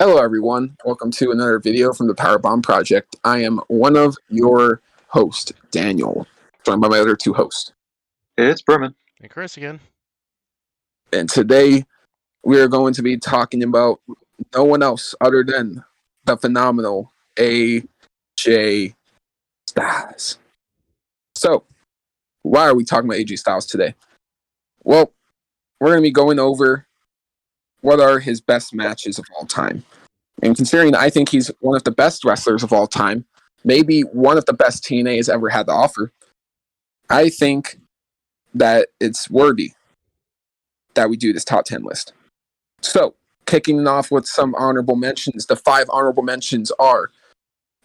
Hello, everyone. Welcome to another video from the Powerbomb Project. I am one of your hosts, Daniel, joined by my other two hosts. It's Berman. Hey, Chris again. And today we are going to be talking about no one else other than the phenomenal AJ Styles. So, why are we talking about AJ Styles today? Well, we're going to be going over what are his best matches of all time. And considering I think he's one of the best wrestlers of all time, maybe one of the best TNA has ever had to offer, I think that it's worthy that we do this top 10 list. So, kicking it off with some honorable mentions, the 5 honorable mentions are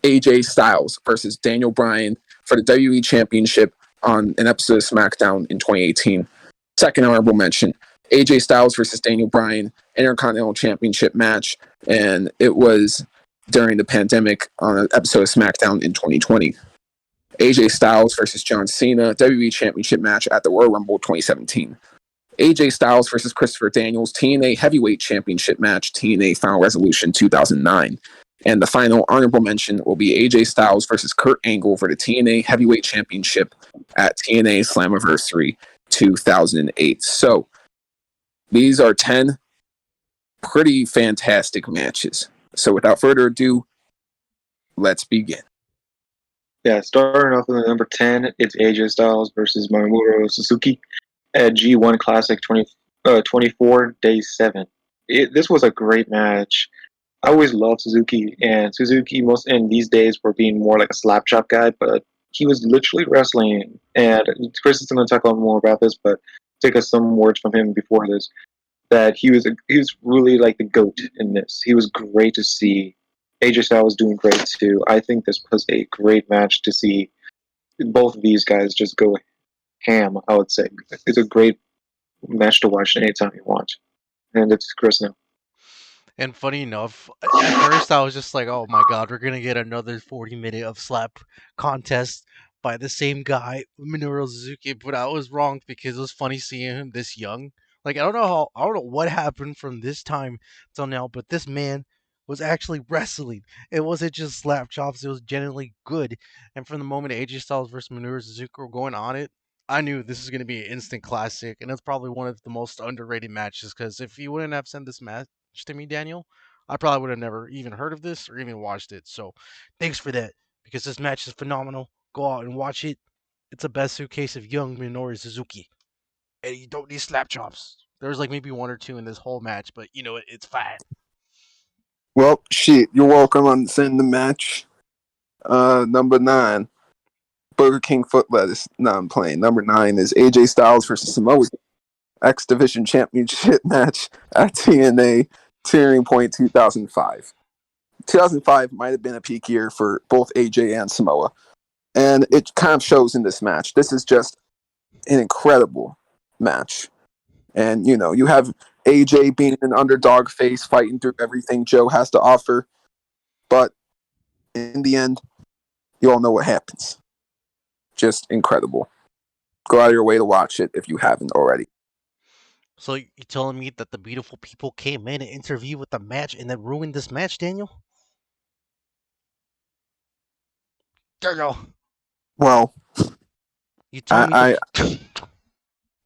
AJ Styles versus Daniel Bryan for the WWE Championship on an episode of SmackDown in 2018. Second honorable mention, AJ Styles versus Daniel Bryan Intercontinental Championship match, and it was during the pandemic on an episode of SmackDown in 2020. AJ Styles versus John Cena WWE Championship match at the Royal Rumble 2017. AJ Styles versus Christopher Daniels TNA Heavyweight Championship match, TNA Final Resolution 2009. And the final honorable mention will be AJ Styles versus Kurt Angle for the TNA Heavyweight Championship at TNA Slammiversary 2008. So these are 10 pretty fantastic matches. So without further ado, let's begin. Yeah, starting off with number 10, it's AJ Styles versus Mamoru Suzuki at G1 Classic 24 Day 7. This was a great match. I always loved Suzuki, and Suzuki most in these days were being more like a slap chop guy, but he was literally wrestling. And Chris is going to talk a lot more about this, but take us some words from him before this. That he was really like the GOAT in this. He was great to see. AJ Styles was doing great too. I think this was a great match to see both of these guys just go ham. I would say it's a great match to watch anytime you want. And it's Chris now. And funny enough, at first I was just like, "Oh my god, we're gonna get another 40 minute of slap contest by the same guy, Minoru Suzuki." But I was wrong because it was funny seeing him this young. Like I don't know what happened from this time till now, but this man was actually wrestling. It wasn't just slap chops; it was genuinely good. And from the moment AJ Styles versus Minoru Suzuki were going on it, I knew this is going to be an instant classic, and it's probably one of the most underrated matches. Because if you wouldn't have sent this match to me, Daniel, I probably would have never even heard of this or even watched it. So thanks for that, because this match is phenomenal. Go out and watch it. It's a best suitcase of young Minoru Suzuki. And you don't need slap chops. There's like maybe one or two in this whole match, but you know it's fine. Well, shit, you're welcome on sending the match. Number 9, Burger King foot lettuce. No, I'm playing. Number 9 is AJ Styles versus Samoa X Division Championship match at TNA Tearing Point 2005. 2005 might have been a peak year for both AJ and Samoa, and it kind of shows in this match. This is just an incredible match, and you have AJ being an underdog face, fighting through everything Joe has to offer, but in the end, you all know what happens. Just incredible. Go out of your way to watch it if you haven't already. So you telling me that the beautiful people came in and interviewed with the match and then ruined this match, Daniel? Daniel, Well, you telling me I the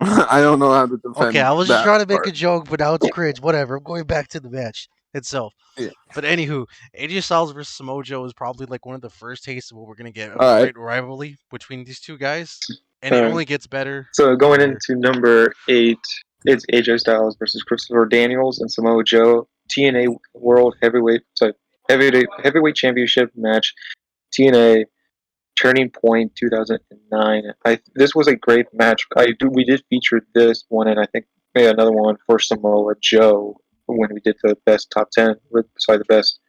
I don't know how to Okay, defend I was just that trying to make a part. joke, but now it's cringe. Whatever. I'm going back to the match itself. Yeah. But anywho, AJ Styles versus Samoa Joe is probably like one of the first tastes of what we're gonna get of a All right. great rivalry between these two guys, and it All right. only gets better So from going here. into number 8, it's AJ Styles versus Christopher Daniels and Samoa Joe TNA World Heavyweight Championship match. TNA Turning Point 2009. This was a great match. We did feature this one, and I think maybe another one for Samoa Joe when we did the best top 10. Sorry, the best.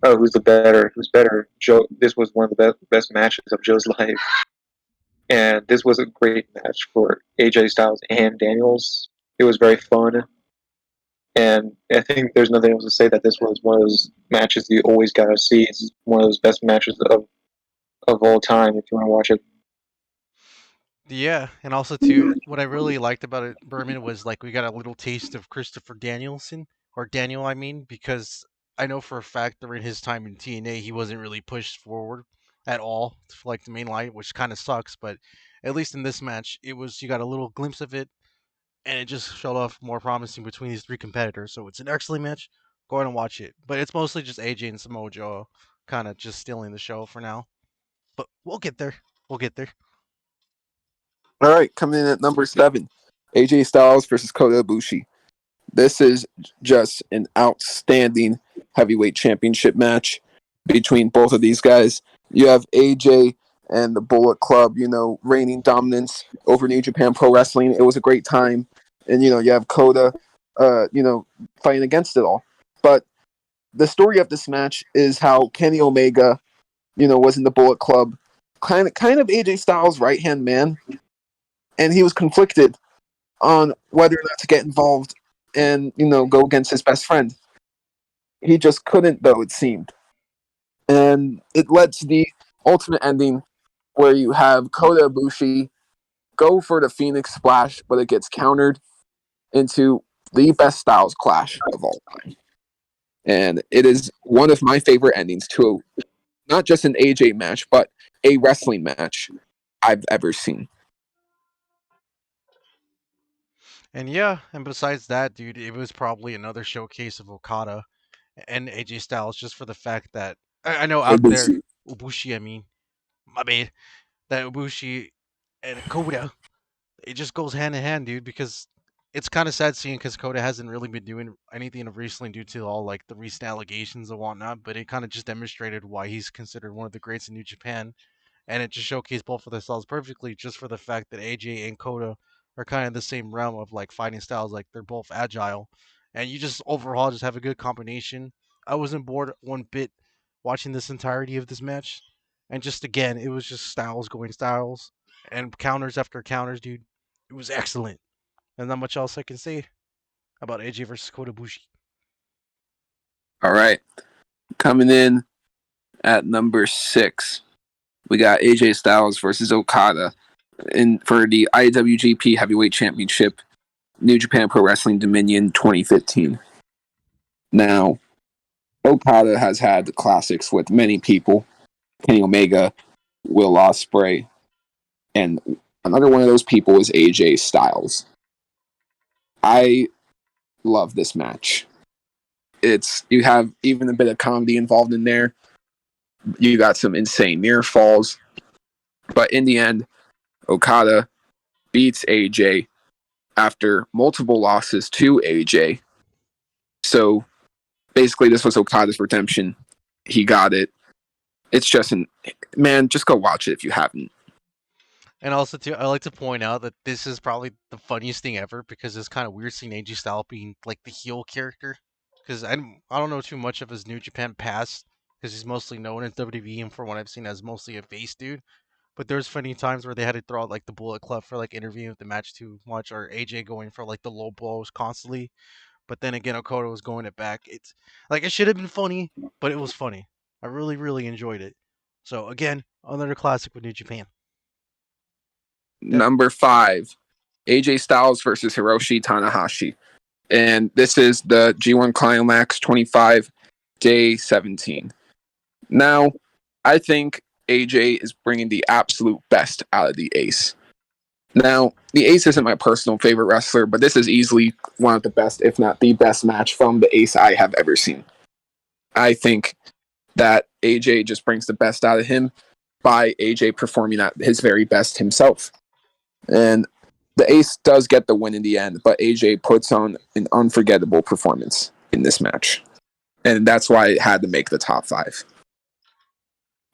Oh, who's better? Joe. This was one of the best matches of Joe's life, and this was a great match for AJ Styles and Daniels. It was very fun, and I think there's nothing else to say that this was one of those matches you always gotta see. It's one of those best matches of all time if you want to watch it. Yeah, and also too, what I really liked about it, Berman, was like we got a little taste of Christopher Danielson or Daniel, I mean, because I know for a fact during his time in TNA, he wasn't really pushed forward at all for like the main line, which kind of sucks. But at least in this match, it was you got a little glimpse of it, and it just showed off more promising between these three competitors. So it's an excellent match. Go ahead and watch it. But it's mostly just AJ and Samoa Joe kind of just stealing the show for now. But we'll get there. We'll get there. All right, coming in at number 7, AJ Styles versus Kota Ibushi. This is just an outstanding heavyweight championship match between both of these guys. You have AJ and the Bullet Club, reigning dominance over New Japan Pro Wrestling. It was a great time. And, you have Kota, fighting against it all. But the story of this match is how Kenny Omega, was in the Bullet Club, kind of AJ Styles' right-hand man. And he was conflicted on whether or not to get involved and go against his best friend. He just couldn't, though, it seemed, and it led to the ultimate ending where you have Kota Ibushi go for the Phoenix Splash, but it gets countered into the best Styles Clash of all time, and it is one of my favorite endings to not just an AJ match, but a wrestling match I've ever seen. And yeah, and besides that, dude, it was probably another showcase of Okada and AJ Styles just for the fact that I know out there, Ibushi. Ibushi, I mean, my bad, that Ibushi and Kota, it just goes hand in hand, dude, because it's kind of sad seeing because Kota hasn't really been doing anything of recently due to all like the recent allegations and whatnot, but it kind of just demonstrated why he's considered one of the greats in New Japan, and it just showcased both of their styles perfectly just for the fact that AJ and Kota are kind of the same realm of like fighting styles, like they're both agile, and you just overall just have a good combination. I wasn't bored one bit watching this entirety of this match, and just again, it was just styles going styles and counters after counters, dude. It was excellent. And not much else I can say about AJ versus Kota Ibushi. All right, coming in at number 6, we got AJ Styles versus Okada for the IWGP Heavyweight Championship, New Japan Pro Wrestling Dominion 2015. Now, Okada has had the classics with many people, Kenny Omega, Will Ospreay, and another one of those people is AJ Styles. I love this match. You have even a bit of comedy involved in there. You got some insane near falls, but in the end, Okada beats AJ after multiple losses to AJ. So basically, this was Okada's redemption. He got it. It's just just go watch it if you haven't. And also, too, I like to point out that this is probably the funniest thing ever because it's kind of weird seeing AJ Styles being like the heel character. Because I don't know too much of his New Japan past because he's mostly known in WWE and from what I've seen as mostly a face dude. But there's funny times where they had to throw out like the Bullet Club for like interviewing with the match too much, or AJ going for like the low blows constantly. But then again, Okada was going it back. It's like it should have been funny, but it was funny. I really, really enjoyed it. So again, another classic with New Japan. Number 5, AJ Styles versus Hiroshi Tanahashi. And this is the G1 Climax 25, day 17. Now, I think AJ is bringing the absolute best out of the Ace. Now, the Ace isn't my personal favorite wrestler, but this is easily one of the best, if not the best match from the Ace I have ever seen. I think that AJ just brings the best out of him by AJ performing at his very best himself. And the Ace does get the win in the end, but AJ puts on an unforgettable performance in this match. And that's why it had to make the top 5.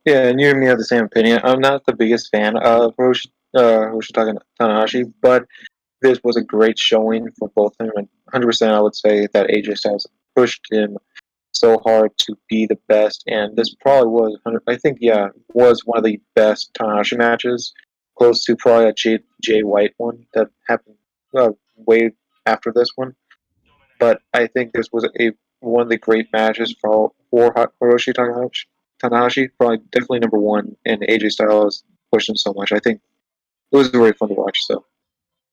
Yeah, and you and me have the same opinion. I'm not the biggest fan of Hiroshi Tanahashi, but this was a great showing for both of them. And 100% I would say that AJ Styles pushed him so hard to be the best. And this probably was, I think, was one of the best Tanahashi matches, close to probably a Jay White one that happened way after this one. But I think this was one of the great matches for Hiroshi Tanahashi, probably definitely number 1, and AJ Styles pushed him so much. I think it was very fun to watch, so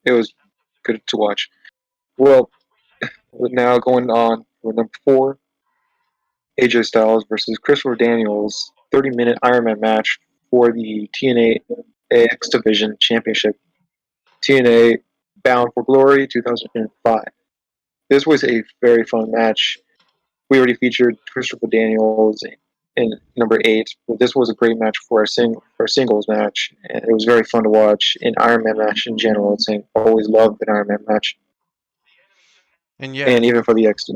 it was good to watch. Well, we're now going on for number 4. AJ Styles versus Christopher Daniels 30-minute Ironman match for the TNA X Division Championship. TNA Bound for Glory 2005. This was a very fun match. We already featured Christopher Daniels in number 8, but this was a great match for a singles match, and it was very fun to watch. An Ironman match in general, I always loved an Ironman match, And yeah, and even for the X.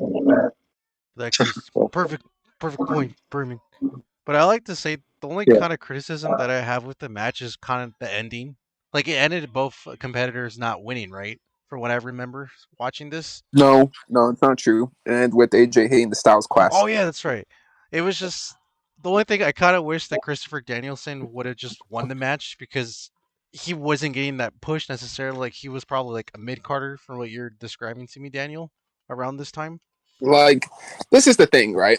that's Well, perfect point, Berman. But I like to say the only yeah, kind of criticism that I have with the match is kind of the ending. Like it ended both competitors not winning, right? From what I remember watching this. No, it's not true. And with AJ hitting the Styles Clash. Oh yeah, that's right. It was just the only thing I kind of wish that Christopher Danielson would have just won the match because he wasn't getting that push necessarily. Like he was probably like a mid carder from what you're describing to me, Daniel, around this time. Like, this is the thing, right?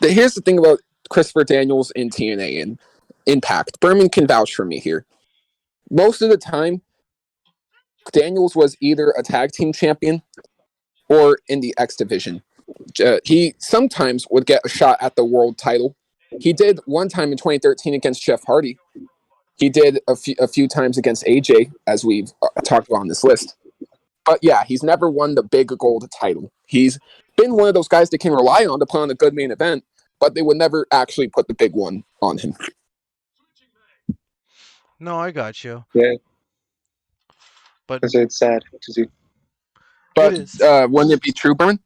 Here's the thing about Christopher Daniels in TNA and Impact. Berman can vouch for me here. Most of the time, Daniels was either a tag team champion or in the X division. He sometimes would get a shot at the world title. He did one time in 2013 against Jeff Hardy. He did a few times against AJ, as we've talked about on this list. But yeah, he's never won the big gold title. He's been one of those guys that can rely on to put on a good main event, but they would never actually put the big one on him. No, I got you. yeah, But it's sad to see. But it is. wouldn't it be true, Burn?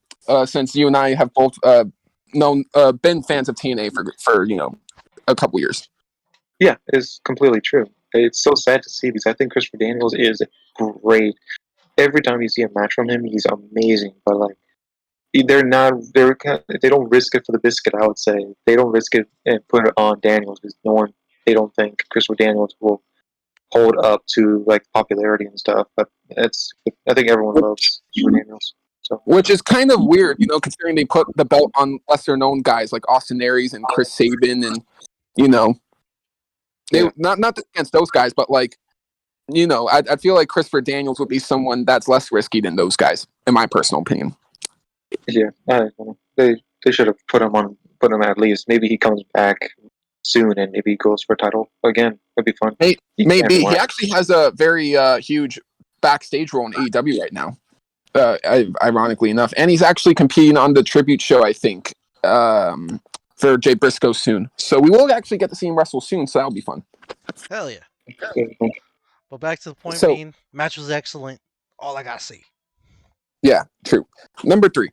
Since you and I have both been fans of TNA for a couple years. Yeah, it's completely true. It's so sad to see because I think Christopher Daniels is great. Every time you see a match from him, he's amazing. But like, they don't risk it for the biscuit. I would say they don't risk it and put it on Daniels because they don't think Christopher Daniels will hold up to like popularity and stuff. But I think everyone loves Christopher Daniels. So Which is kind of weird, considering they put the belt on lesser known guys like Austin Aries and Chris Sabin, and they not against those guys, but like I feel like Christopher Daniels would be someone that's less risky than those guys, in my personal opinion. yeah, I don't know. They should have put him at least. Maybe he comes back soon and maybe he goes for a title again. That'd be fun. Maybe he actually has a very huge backstage role in AEW right now. Ironically enough, and he's actually competing on the tribute show, I think, for Jay Briscoe soon. So we will actually get to see him wrestle soon. So that'll be fun. Hell yeah. But back to the point being, match was excellent. All I gotta say. Yeah, true. Number 3.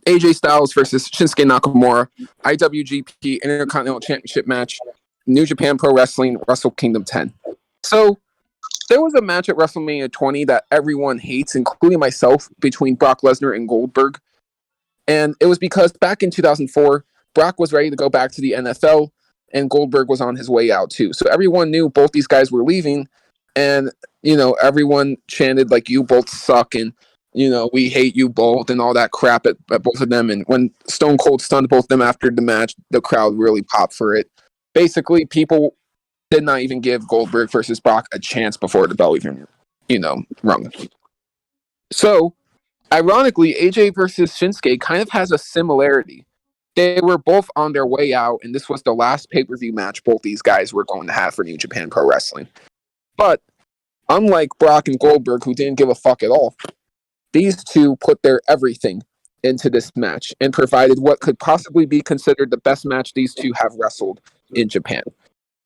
AJ Styles versus Shinsuke Nakamura, IWGP Intercontinental Championship match, New Japan Pro Wrestling, Wrestle Kingdom 10. So there was a match at WrestleMania 20 that everyone hates, including myself, between Brock Lesnar and Goldberg. And it was because back in 2004, Brock was ready to go back to the NFL, and Goldberg was on his way out too. So everyone knew both these guys were leaving, and everyone chanted like, "You both suck," and we hate you both, and all that crap at both of them. And when Stone Cold stunned both of them after the match, the crowd really popped for it. Basically, people did not even give Goldberg versus Brock a chance before the bell even, rung. So, ironically, AJ versus Shinsuke kind of has a similarity. They were both on their way out, and this was the last pay-per-view match both these guys were going to have for New Japan Pro Wrestling. But, unlike Brock and Goldberg, who didn't give a fuck at all, these two put their everything into this match and provided what could possibly be considered the best match these two have wrestled in Japan.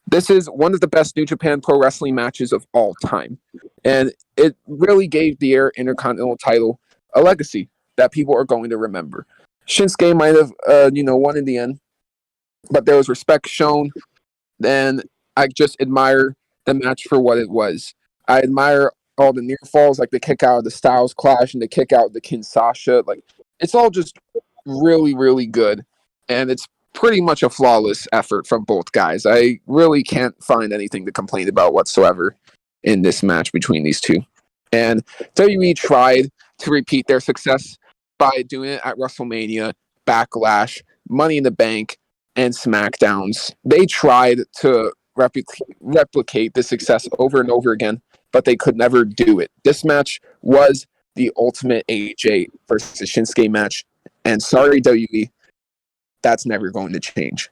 This is one of the best New Japan Pro Wrestling matches of all time. And it really gave the Air Intercontinental title a legacy that people are going to remember. Shinsuke might have, won in the end, but there was respect shown. And I just admire the match for what it was. I admire all the near falls, like the kick out of the Styles Clash and the kick out of the Kinshasa. Like, it's all just really, really good. And it's pretty much a flawless effort from both guys. I really can't find anything to complain about whatsoever in this match between these two. And WWE tried to repeat their success by doing it at WrestleMania, Backlash, Money in the Bank, and SmackDowns. They tried to replicate the success over and over again, but they could never do it. This match was the ultimate AJ versus Shinsuke match. And sorry, WWE, that's never going to change.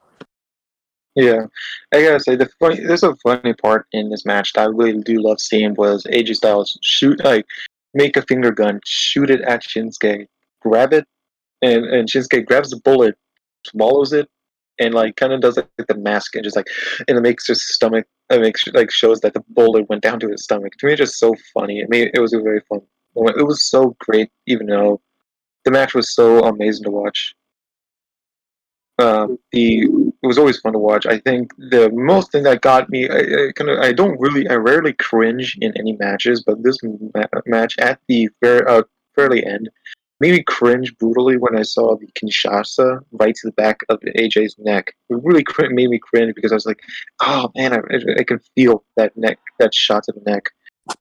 Yeah, I gotta say there's a funny part in this match that I really do love seeing was AJ Styles make a finger gun, shoot it at Shinsuke, grab it, and Shinsuke grabs the bullet, swallows it, and like kind of does like the mask and just like, and it makes his stomach, it makes like shows that the bullet went down to his stomach. To me, it's just so funny. It was a very fun moment. It was so great, even though the match was so amazing to watch. It was always fun to watch. I think the most thing that got me, I rarely cringe in any matches, but this match at the fairly end made me cringe brutally when I saw the Kinshasa right to the back of AJ's neck. It really made me cringe because I was like, oh man, I can feel that shot to the neck.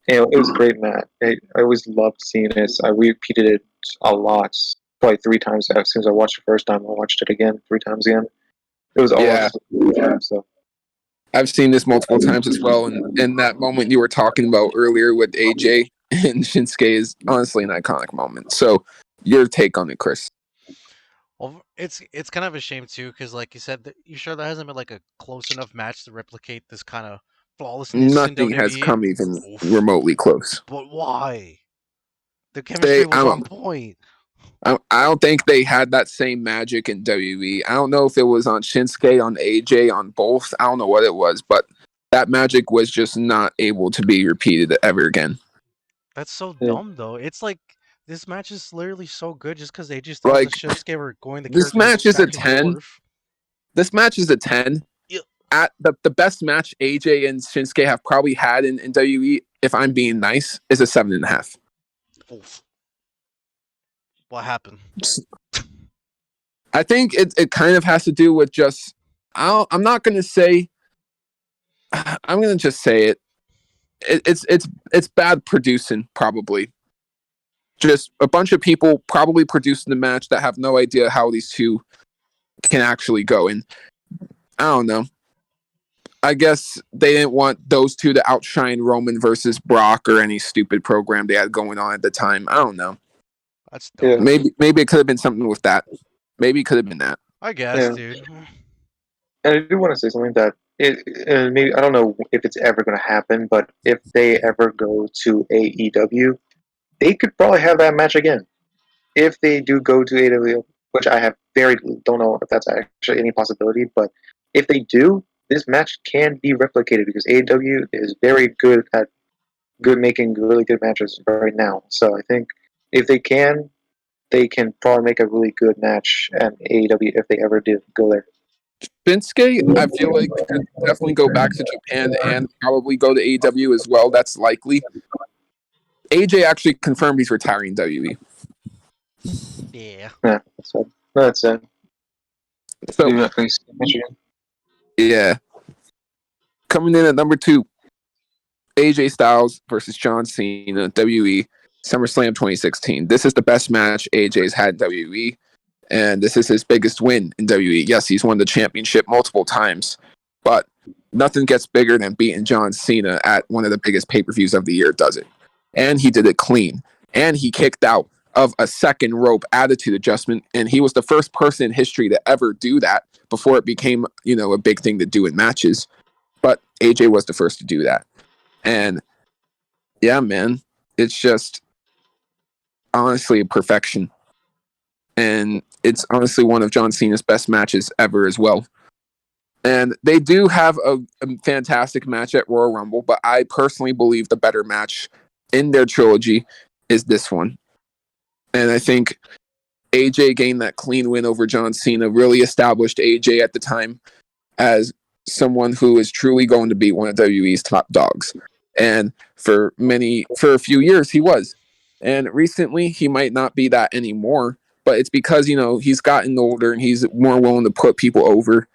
And it was a great match. I always loved seeing this. I repeated it a lot, probably 3 times as soon as I watched it the first time. I watched it again 3 times again. It was Yeah. always so. I've seen this multiple times as well, and in that moment you were talking about earlier with AJ and Shinsuke is honestly an iconic moment. So, your take on it, Chris? Well, it's kind of a shame too, because like you said, you sure there hasn't been like a close enough match to replicate this kind of flawlessness in Nothing has WWE. come even Oof. remotely close. But why? The chemistry was on point. I don't think they had that same magic in WWE. I don't know if it was on Shinsuke, on AJ, on both. I don't know what it was, but that magic was just not able to be repeated ever again. That's so Yeah. dumb, though. It's like this match is literally so good just because AJ Styles Like, and Shinsuke were going the this characters match is a back and 10. forth. This match is a 10. Yeah. At the best match AJ and Shinsuke have probably had in WWE, if I'm being nice, is a 7.5. Oof. What happened? I think it kind of has to do with just I'm not gonna say I'm gonna just say it. It's bad producing, probably. Just a bunch of people probably producing the match that have no idea how these two can actually go. And I don't know. I guess they didn't want those two to outshine Roman versus Brock or any stupid program they had going on at the time. I don't know. That's dumb. Maybe it could have been something with that. Maybe it could have been that. I guess, Yeah. dude. And I do want to say something that maybe I don't know if it's ever going to happen, but if they ever go to AEW, they could probably have that match again. If they do go to AEW, which I have don't know if that's actually any possibility, but if they do, this match can be replicated because AEW is very good at making really good matches right now. So I think if they can probably make a really good match at AEW if they ever do go there. Shinsuke, I feel like could definitely go back to Japan and probably go to AEW as well. That's likely. AJ actually confirmed he's retiring WWE. Yeah. Yeah, that's it. So Maybe not face Michigan. yeah, coming in at number 2, AJ Styles versus John Cena, WWE SummerSlam 2016. This is the best match AJ's had in WWE, and this is his biggest win in WWE. Yes, he's won the championship multiple times, but nothing gets bigger than beating John Cena at one of the biggest pay-per-views of the year, does it? And he did it clean. And he kicked out of a second rope attitude adjustment, and he was the first person in history to ever do that before it became, a big thing to do in matches. But AJ was the first to do that. And yeah, man, it's just honestly perfection. And it's honestly one of John Cena's best matches ever as well. And they do have a fantastic match at Royal Rumble, but I personally believe the better match in their trilogy is this one. And I think AJ gained that clean win over John Cena, really established AJ at the time as someone who is truly going to be one of WWE's top dogs. And for a few years, he was. And recently, he might not be that anymore, but it's because, he's gotten older and he's more willing to put people over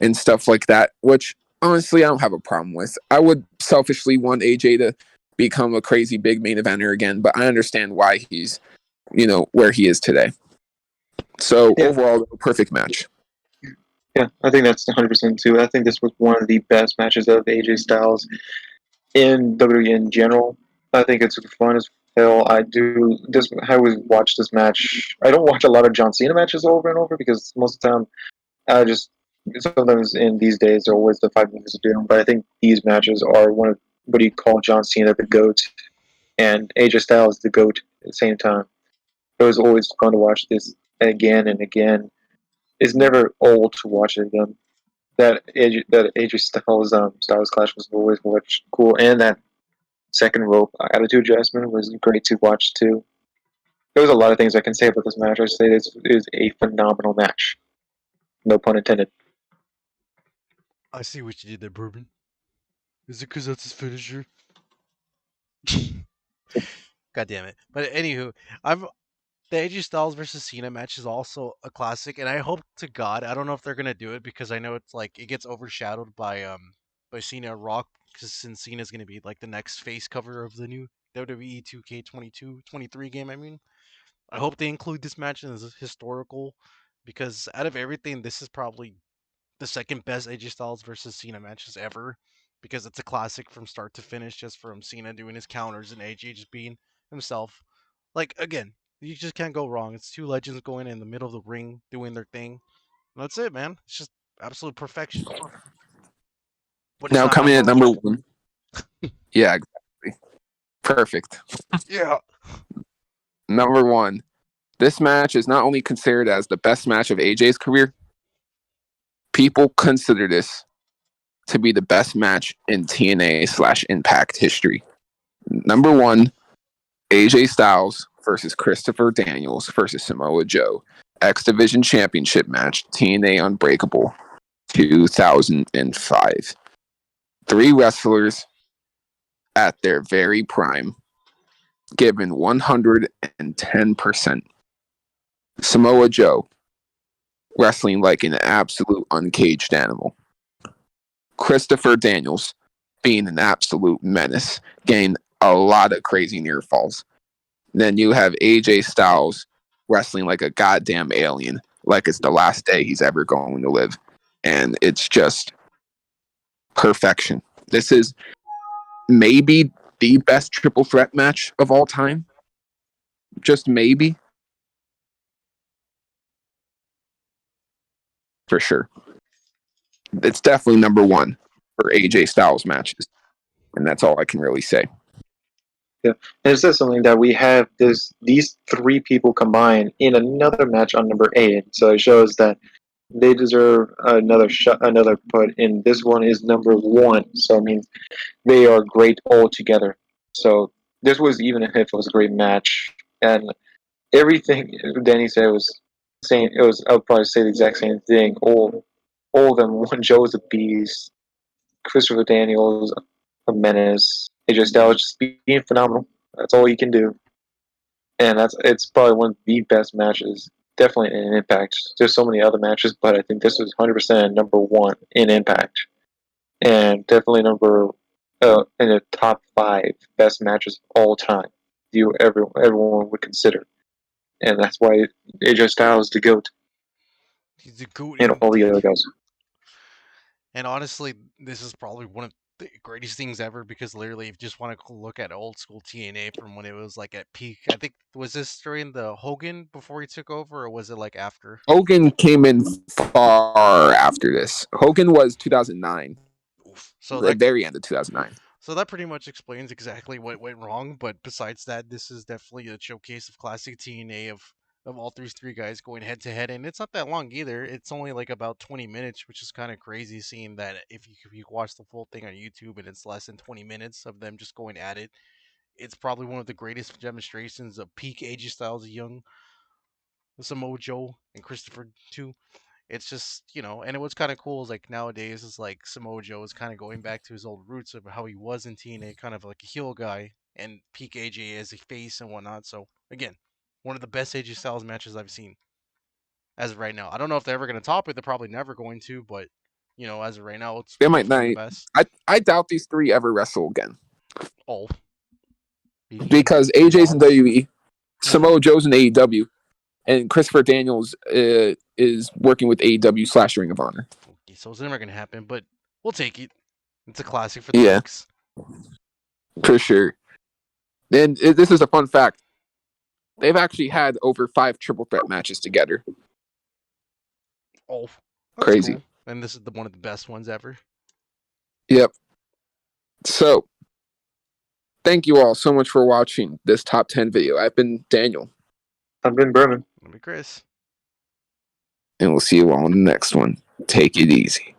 and stuff like that, which honestly, I don't have a problem with. I would selfishly want AJ to become a crazy big main eventer again, but I understand why he's, where he is today. So overall, perfect match. Yeah, I think that's 100% too. I think this was one of the best matches of AJ Styles in WWE in general. I think it's fun as hell. I always watch this match. I don't watch a lot of John Cena matches over and over because most of the time I just sometimes in these days they're always the 5 minutes of doom, but I think these matches are one of what do you call John Cena the GOAT and AJ Styles the GOAT at the same time. It was always fun to watch this again and again. It's never old to watch it again. That AJ Styles clash was always much cool, and that second rope attitude adjustment was great to watch too. There's a lot of things I can say about this match. I say this is a phenomenal match. No pun intended. I see what you did there, Bourbon. Is it because that's his finisher? God damn it. But anywho, I'm the AJ Styles versus Cena match is also a classic, and I hope to God I don't know if they're gonna do it because I know it's like it gets overshadowed by Cena Rock because since Cena's gonna be like the next face cover of the new WWE 2K22-23 game. I mean, I hope they include this match in this historical because out of everything, this is probably the second best AJ Styles versus Cena matches ever because it's a classic from start to finish, just from Cena doing his counters and AJ just being himself. Like again, you just can't go wrong. It's two legends going in the middle of the ring doing their thing. And that's it, man. It's just absolute perfection. But it's Now not coming number at number one. one. Yeah, exactly. Perfect. Yeah. Number one. This match is not only considered as the best match of AJ's career, people consider this to be the best match in TNA/Impact history. Number one, AJ Styles versus Christopher Daniels versus Samoa Joe. X Division Championship match, TNA Unbreakable, 2005. Three wrestlers at their very prime, given 110%. Samoa Joe, wrestling like an absolute uncaged animal. Christopher Daniels, being an absolute menace, getting a lot of crazy near falls. Then you have AJ Styles wrestling like a goddamn alien, like it's the last day he's ever going to live. And it's just perfection. This is maybe the best triple threat match of all time. Just maybe. For sure. It's definitely number one for AJ Styles matches. And that's all I can really say. Yeah, and it says something that we have these three people combined in another match on number 8. So it shows that they deserve another put. And this one is number 1. So it means they are great all together. So this was even if it was a great match, and everything Danny said was saying it was. I'll probably say the exact same thing. All of them. One Joe's a beast. Christopher Daniels a menace. AJ Styles just being phenomenal. That's all he can do, and it's probably one of the best matches. Definitely in Impact. There's so many other matches, but I think this was 100% number 1 in Impact, and definitely number in the top 5 best matches of all time. Everyone would consider, and that's why AJ Styles is the goat, He's a goat and all the indeed. other guys. And honestly, this is probably one of the greatest things ever because literally, if you just want to look at old school TNA from when it was like at peak, I think was this during the Hogan before he took over, or was it like after? Hogan came in far after this. Hogan was 2009, Oof. So the that very end of 2009. so that pretty much explains exactly what went wrong. But besides that, this is definitely a showcase of classic TNA of all three guys going head to head, and it's not that long either. It's only like about 20 minutes, which is kind of crazy. Seeing that if you watch the full thing on YouTube and it's less than 20 minutes of them just going at it, it's probably one of the greatest demonstrations of peak AJ Styles, young Samoa Joe and Christopher too. It's just and it was kind of cool. Is like nowadays, it's like Samoa Joe is kind of going back to his old roots of how he was in TNA, kind of like a heel guy, and peak AJ as a face and whatnot. So again, one of the best AJ Styles matches I've seen as of right now. I don't know if they're ever going to top it. They're probably never going to, but as of right now, it's They might definitely the not. best. I doubt these three ever wrestle again Oh, because AJ's in WWE, Samoa Joe's in AEW, and Christopher Daniels is working with AEW/Ring of Honor. Okay, so it's never going to happen, but we'll take it. It's a classic for the Yeah, books. for sure. And this is a fun fact. They've actually had over 5 triple threat matches together. Oh, That's Crazy. cool. And this is one of the best ones ever. Yep. So, thank you all so much for watching this top 10 video. I've been Daniel, I've been Berman. Let me Chris. and we'll see you all in the next one. Take it easy.